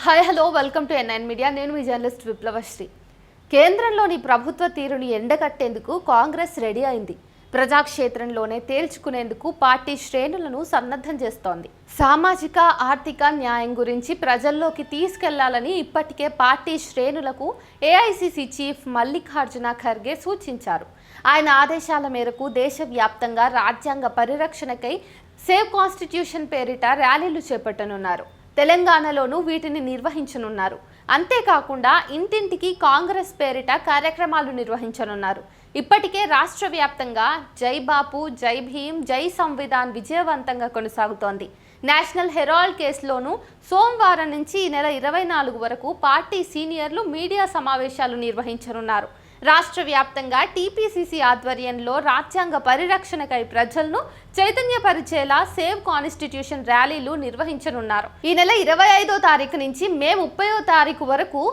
Hi hello welcome to N9 media. నేను మీ journalist విప్లవశ్రీ. కేంద్రంలోని ప్రభుత్వ తీరుని ఎండగట్టేందుకు కాంగ్రెస్ రెడీ అయింది. ప్రజాక్షేత్రంలోనే తేల్చుకునేందుకు పార్టీ శ్రేణులను సన్నద్ధం చేస్తోంది. సామాజిక ఆర్థిక న్యాయం గురించి ప్రజల్లోకి తీసుకెళ్లాలని ఇప్పటికే పార్టీ శ్రేణులకు ఏఐసిసి చీఫ్ మల్లికార్జున ఖర్గే సూచించారు. ఆయన ఆదేశాల మేరకు దేశవ్యాప్తంగా రాజ్యాంగ పరిరక్షణకై సేవ్ కాన్స్టిట్యూషన్ పేరిట ర్యాలీలు చేపట్టనున్నారు. తెలంగాణలోనూ వీటిని నిర్వహించనున్నారు. అంతేకాకుండా ఇంటింటికి కాంగ్రెస్ పేరిట కార్యక్రమాలు నిర్వహించనున్నారు. ఇప్పటికే రాష్ట్ర వ్యాప్తంగా జై బాపు, జై భీమ్, జై సంవిధాన్ విజయవంతంగా కొనసాగుతోంది. నేషనల్ హెరాల్డ్ కేసులోనూ సోమవారం నుంచి ఈ నెల 24 వరకు పార్టీ సీనియర్లు మీడియా సమావేశాలు నిర్వహించనున్నారు. రాష్ట్ర వ్యాప్తంగా టీపీసీసీ ఆధ్వర్యంలో రాజ్యాంగ పరిరక్షణకై ప్రజలను చైతన్యపరిచేలా సేవ్ కాన్స్టిట్యూషన్ ర్యాలీలు నిర్వహించనున్నారు. ఈ నెల 25వ తారీఖు నుంచి మే 30వ తారీఖు వరకు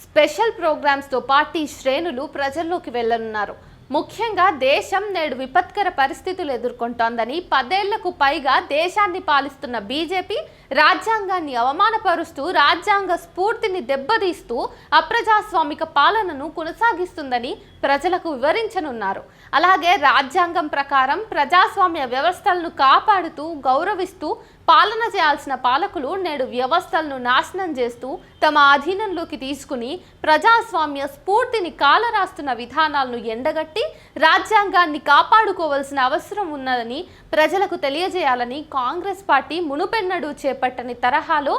స్పెషల్ ప్రోగ్రామ్స్తో పార్టీ శ్రేణులు ప్రజల్లోకి వెళ్లనున్నారు. ముఖ్యంగా దేశం నేడు విపత్కర పరిస్థితులు ఎదుర్కొంటోందని, 10 ఏళ్లకు పైగా దేశాన్ని పాలిస్తున్న బీజేపీ రాజ్యాంగాన్ని అవమానపరుస్తూ, రాజ్యాంగ స్ఫూర్తిని దెబ్బతీస్తూ అప్రజాస్వామిక పాలనను కొనసాగిస్తుందని ప్రజలకు వివరించనున్నారు. అలాగే రాజ్యాంగం ప్రకారం ప్రజాస్వామ్య వ్యవస్థలను కాపాడుతూ, గౌరవిస్తూ పాలన చేయాల్సిన పాలకులు నేడు వ్యవస్థలను నాశనం చేస్తూ తమ అధీనంలోకి తీసుకుని ప్రజాస్వామ్య స్ఫూర్తిని కాలరాస్తున్న విధానాలను ఎండగట్టి రాజ్యాంగాన్ని కాపాడుకోవాల్సిన అవసరం ఉన్నదని ప్రజలకు తెలియజేయాలని కాంగ్రెస్ పార్టీ మునుపెన్నడూ చేపట్టని తరహాలో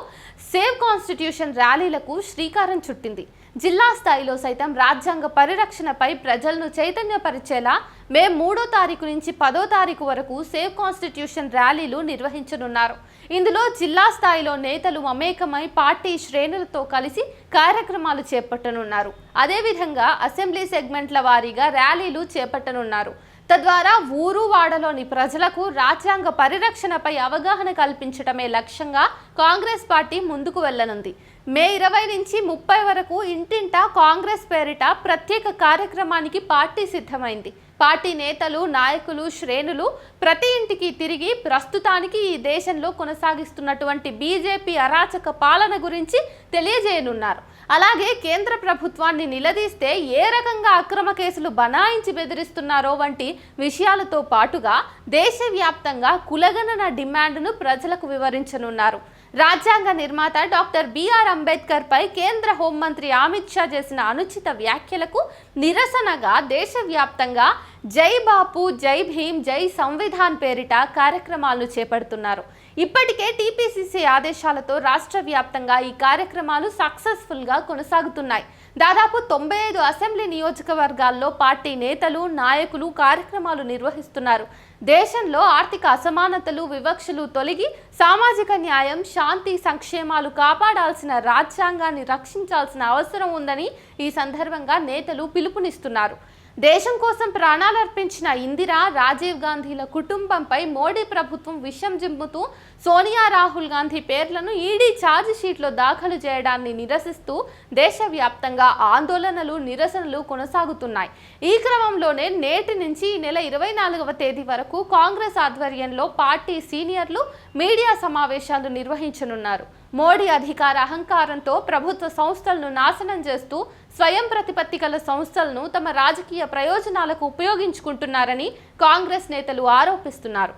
సేవ్ కాన్స్టిట్యూషన్ ర్యాలీలకు శ్రీకారం చుట్టింది. జిల్లా స్థాయిలో సైతం రాజ్యాంగ పరిరక్షణపై ప్రజలను చైతన్యపరిచేలా మే 3వ తారీఖు నుంచి 10వ తారీఖు వరకు సేవ్ కాన్స్టిట్యూషన్ ర్యాలీలు నిర్వహించనున్నారు. ఇందులో జిల్లా స్థాయిలో నేతలు మమేకమై పార్టీ శ్రేణులతో కలిసి కార్యక్రమాలు చేపట్టనున్నారు. అదేవిధంగా అసెంబ్లీ సెగ్మెంట్ల వారీగా ర్యాలీలు చేపట్టనున్నారు. తద్వారా ఊరు వాడలోని ప్రజలకు రాజ్యాంగ పరిరక్షణపై అవగాహన కల్పించడమే లక్ష్యంగా కాంగ్రెస్ పార్టీ ముందుకు వెళ్లనుంది. మే 20 నుంచి 30 వరకు ఇంటింటా కాంగ్రెస్ పేరిట ప్రత్యేక కార్యక్రమానికి పార్టీ సిద్ధమైంది. పార్టీ నేతలు, నాయకులు, శ్రేణులు ప్రతి ఇంటికి తిరిగి ప్రస్తుతానికి ఈ దేశంలో కొనసాగిస్తున్నటువంటి బీజేపీ అరాచక పాలన గురించి తెలియజేయనున్నారు. అలాగే కేంద్ర ప్రభుత్వాన్ని నిలదీస్తే ఏ రకంగా అక్రమ కేసులు బనాయించి బెదిరిస్తున్నారో వంటి విషయాలతో పాటుగా దేశవ్యాప్తంగా కులగణన డిమాండ్ను ప్రజలకు వివరించనున్నారు. రాజ్యాంగ నిర్మాత డాక్టర్ బిఆర్ అంబేద్కర్ పై కేంద్ర హోంమంత్రి అమిత్ షా చేసిన అనుచిత వ్యాఖ్యలకు నిరసనగా దేశవ్యాప్తంగా జై బాపు, జై భీమ్, జై సంవిధాన్ పేరిట కార్యక్రమాలను చేపడుతున్నారు. ఇప్పటికే టీపీసీసీ ఆదేశాలతో రాష్ట్ర వ్యాప్తంగా ఈ కార్యక్రమాలు సక్సెస్ఫుల్గా కొనసాగుతున్నాయి. దాదాపు 95 అసెంబ్లీ నియోజకవర్గాల్లో పార్టీ నేతలు, నాయకులు కార్యక్రమాలు నిర్వహిస్తున్నారు. దేశంలో ఆర్థిక అసమానతలు, వివక్షలు తొలగి సామాజిక న్యాయం, శాంతి, సంక్షేమాలు కాపాడాల్సిన, రాజ్యాంగాన్ని రక్షించాల్సిన అవసరం ఉందని ఈ సందర్భంగా నేతలు పిలుపునిస్తున్నారు. దేశం కోసం ప్రాణాలర్పించిన ఇందిరా, రాజీవ్ గాంధీల కుటుంబంపై మోడీ ప్రభుత్వం విషం జిమ్ముతూ సోనియా, రాహుల్ గాంధీ పేర్లను ఈడీ ఛార్జ్ షీట్లో దాఖలు చేయడాన్ని నిరసిస్తూ దేశవ్యాప్తంగా ఆందోళనలు, నిరసనలు కొనసాగుతున్నాయి. ఈ క్రమంలోనే నేటి నుంచి ఈ నెల 24వ తేదీ వరకు కాంగ్రెస్ ఆధ్వర్యంలో పార్టీ సీనియర్లు మీడియా సమావేశాలు నిర్వహించనున్నారు. మోడీ అధికార అహంకారంతో ప్రభుత్వ సంస్థలను నాశనం చేస్తూ స్వయం ప్రతిపత్తి గల సంస్థలను తమ రాజకీయ ప్రయోజనాలకు ఉపయోగించుకుంటున్నారని కాంగ్రెస్ నేతలు ఆరోపిస్తున్నారు.